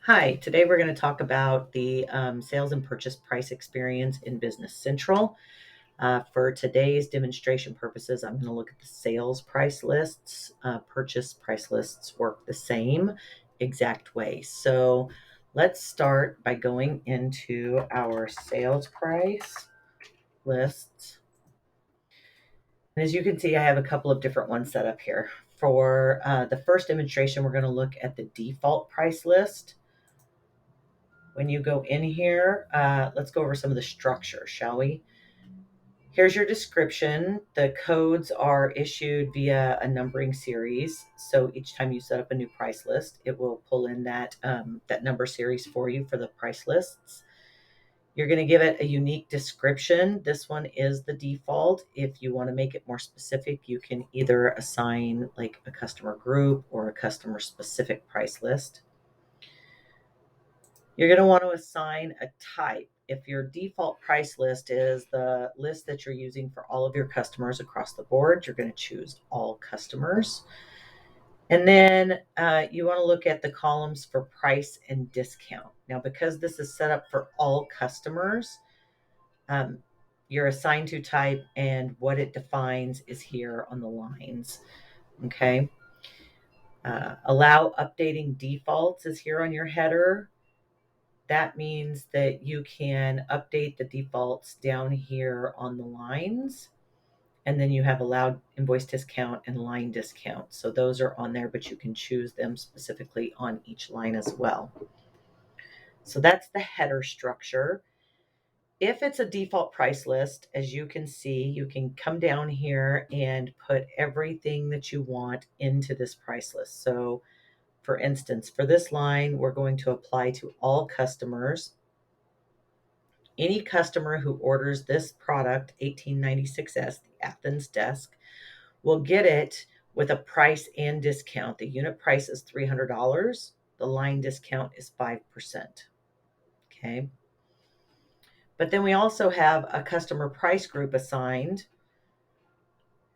Hi, today we're going to talk about the sales and purchase price experience in Business Central. For today's demonstration purposes, I'm going to look at the sales price lists. Purchase price lists work the same exact way. So let's start by going into our sales price lists. And as you can see, I have a couple of different ones set up here. For the first demonstration, we're going to look at the default price list. When you go in here, let's go over some of the structure, shall we? Here's your description. The codes are issued via a numbering series. So each time you set up a new price list, it will pull in that number series for you for the price lists. You're going to give it a unique description. This one is the default. If you want to make it more specific, you can either assign like a customer group or a customer specific price list. You're going to want to assign a type. If your default price list is the list that you're using for all of your customers across the board, you're going to choose all customers. And then you want to look at the columns for price and discount. Now, because this is set up for all customers, your assigned to type and what it defines is here on the lines. Okay. Allow updating defaults is here on your header. That means that you can update the defaults down here on the lines. And then you have allowed invoice discount and line discount. So those are on there, but you can choose them specifically on each line as well. So that's the header structure. If it's a default price list, as you can see, you can come down here and put everything that you want into this price list. So for instance, for this line, we're going to apply to all customers. Any customer who orders this product, 1896S, the Athens desk, will get it with a price and discount. The unit price is $300. The line discount is 5%. Okay. But then we also have a customer price group assigned.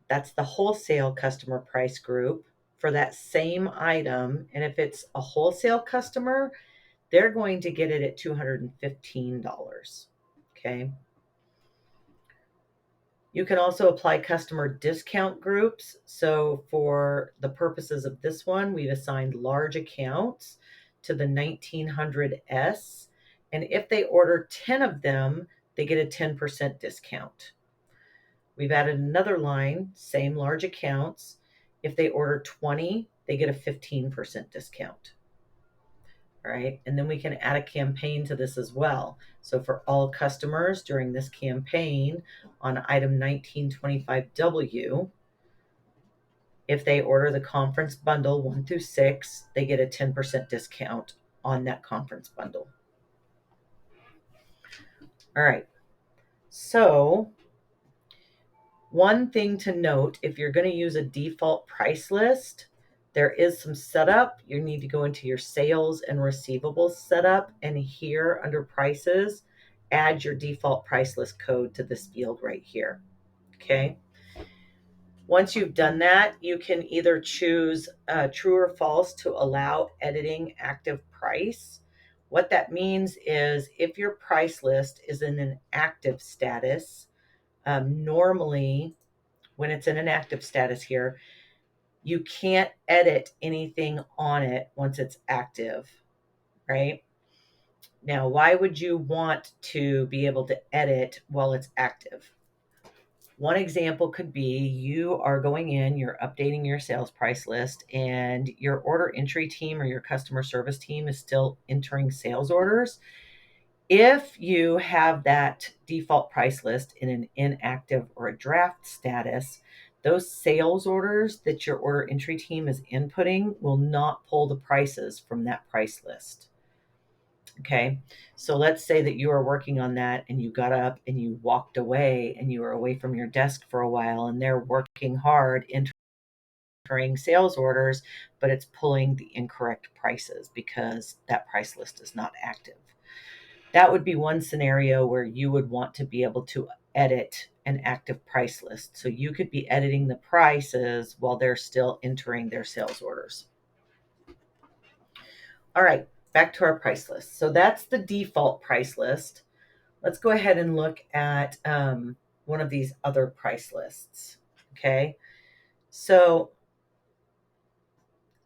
That's the wholesale customer price group for that same item. And if it's a wholesale customer, they're going to get it at $215. Okay. You can also apply customer discount groups. So for the purposes of this one, we've assigned large accounts to the 1900S. And if they order 10 of them, they get a 10% discount. We've added another line, same large accounts. If they order 20, they get a 15% discount. All right. And then we can add a campaign to this as well. So for all customers during this campaign on item 1925W, if they order the conference bundle 1 through 6, they get a 10% discount on that conference bundle. All right. So one thing to note, if you're going to use a default price list, there is some setup. You need to go into your sales and receivables setup, and here under prices, add your default price list code to this field right here. Okay. Once you've done that, you can either choose true or false to allow editing active price. What that means is if your price list is in an active status, normally when it's in an active status here, you can't edit anything on it once it's active, right? Now, why would you want to be able to edit while it's active? One example could be you are going in, you're updating your sales price list, and your order entry team or your customer service team is still entering sales orders. If you have that default price list in an inactive or a draft status, those sales orders that your order entry team is inputting will not pull the prices from that price list. Okay. So let's say that you are working on that and you got up and you walked away and you were away from your desk for a while and they're working hard entering sales orders, but it's pulling the incorrect prices because that price list is not active. That would be one scenario where you would want to be able to edit an active price list. So you could be editing the prices while they're still entering their sales orders. All right. back to our price list. So that's the default price list. Let's go ahead and look at one of these other price lists. Okay. So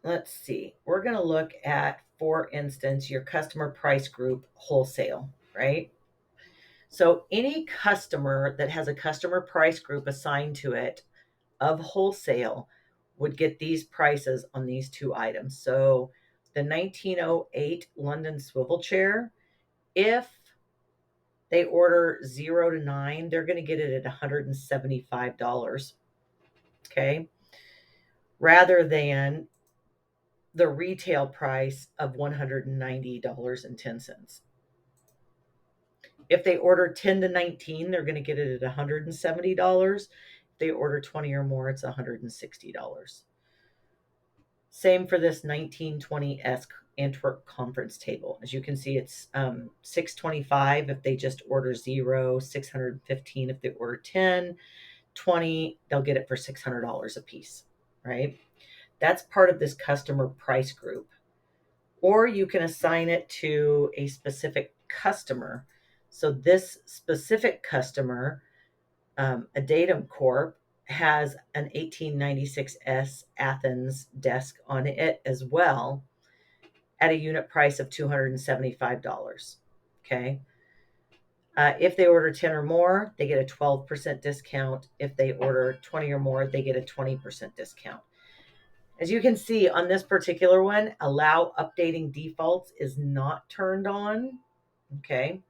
let's see. We're going to look at, for instance, your customer price group wholesale, right? So any customer that has a customer price group assigned to it of wholesale would get these prices on these two items. So the 1908 London swivel chair, if they order 0 to 9, they're going to get it at $175. Okay. Rather than the retail price of $190.10. If they order 10 to 19, they're going to get it at $170. If they order 20 or more, it's $160. Same for this 1920S Antwerp conference table. As you can see, it's $625 if they just order 0, $615 if they order 10, 20, they'll get it for $600 a piece, right? That's part of this customer price group. Or you can assign it to a specific customer. So this specific customer, Adatum Corp, has an 1896S Athens desk on it as well at a unit price of $275. Okay. If they order 10 or more, they get a 12% discount. If they order 20 or more, they get a 20% discount. As you can see on this particular one, allow updating defaults is not turned on. Okay.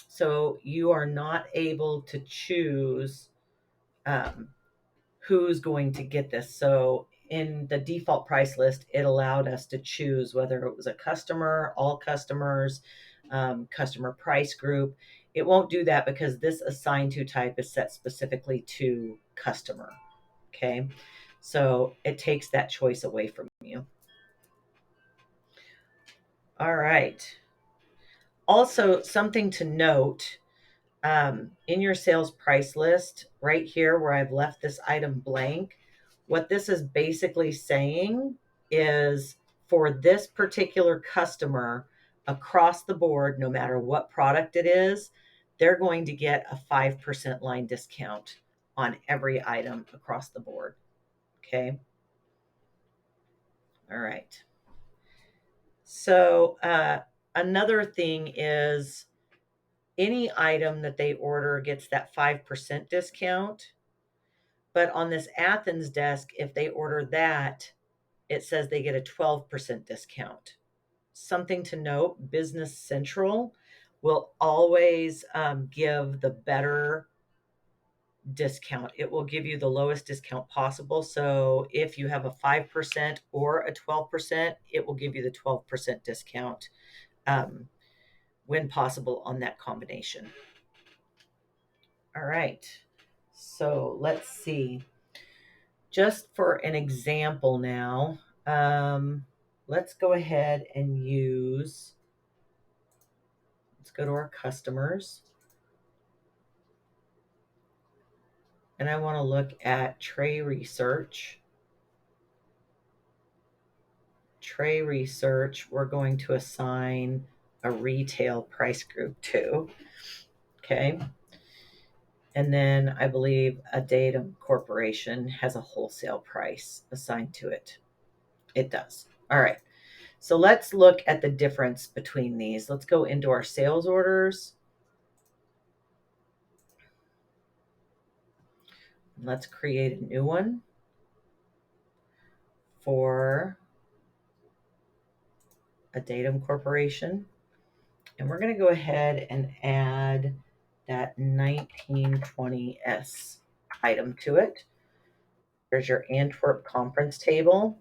So you are not able to choose who's going to get this. So in the default price list, it allowed us to choose whether it was a customer, all customers, customer price group. It won't do that because this assign to type is set specifically to customer. Okay. So it takes that choice away from you. All right. Also, something to note, in your sales price list, right here where I've left this item blank, what this is basically saying is for this particular customer across the board, no matter what product it is, they're going to get a 5% line discount on every item across the board. Okay. All right. So, another thing is any item that they order gets that 5% discount. But on this Athens desk, if they order that, it says they get a 12% discount. Something to note, Business Central will always give the better discount. It will give you the lowest discount possible. So if you have a 5% or a 12%, it will give you the 12% discount when possible on that combination. All right. So let's see. Just for an example now, let's go ahead and let's go to our customers. And I want to look at Tray Research. Tray Research, we're going to assign a retail price group to. Okay. And then I believe Adatum Corporation has a wholesale price assigned to it. It does. All right. So let's look at the difference between these. Let's go into our sales orders. Let's create a new one for Adatum Corporation. And we're going to go ahead and add that 1920S item to it. There's your Antwerp conference table.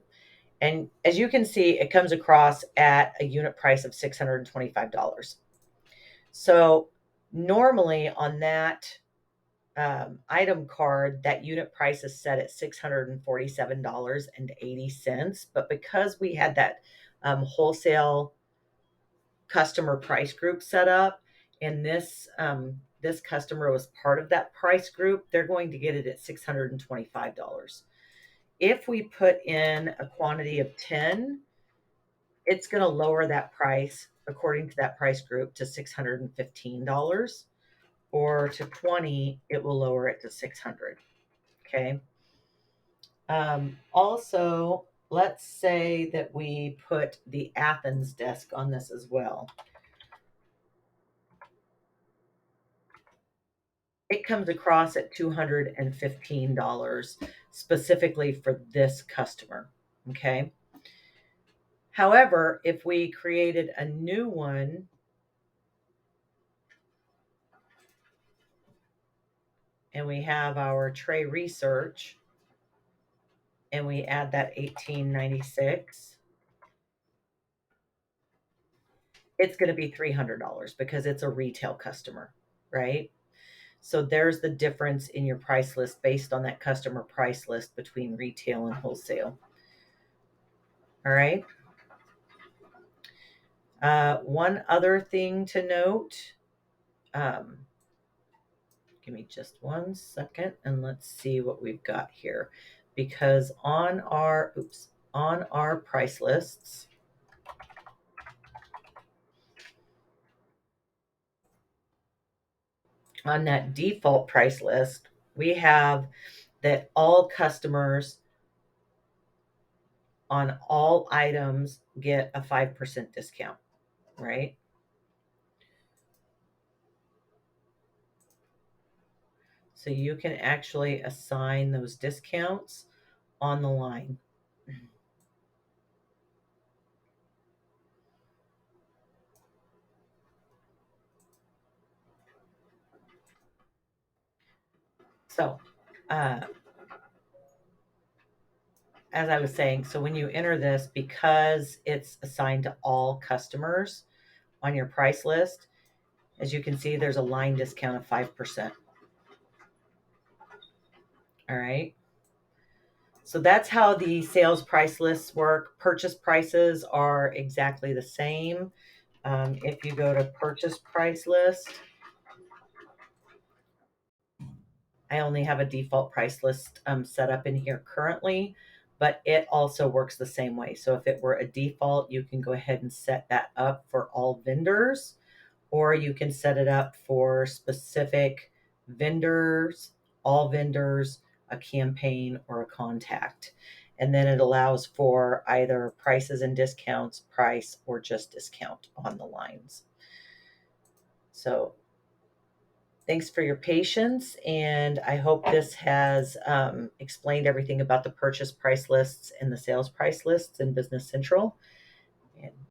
And as you can see, it comes across at a unit price of $625. So normally on that item card, that unit price is set at $647.80. But because we had that wholesale customer price group set up, and this customer was part of that price group, they're going to get it at $625. If we put in a quantity of 10, it's going to lower that price according to that price group to $615, or to 20, it will lower it to 600. Okay. Also, let's say that we put the Athens desk on this as well. It comes across at $215 specifically for this customer. Okay. However, if we created a new one and we have our tray research and we add that $18.96, it's going to be $300 because it's a retail customer, right? So there's the difference in your price list based on that customer price list between retail and wholesale. All right. One other thing to note, give me just 1 second and let's see what we've got here. Because on our price lists, on that default price list, we have that all customers on all items get a 5% discount, right? So you can actually assign those discounts on the line. So, as I was saying, so when you enter this, because it's assigned to all customers on your price list, as you can see, there's a line discount of 5%. All right. So that's how the sales price lists work. Purchase prices are exactly the same. If you go to purchase price list, I only have a default price list set up in here currently, but it also works the same way. So if it were a default, you can go ahead and set that up for all vendors, or you can set it up for specific vendors, all vendors, a campaign, or a contact. And then it allows for either prices and discounts, price, or just discount on the lines. So thanks for your patience, and I hope this has explained everything about the purchase price lists and the sales price lists in Business Central. And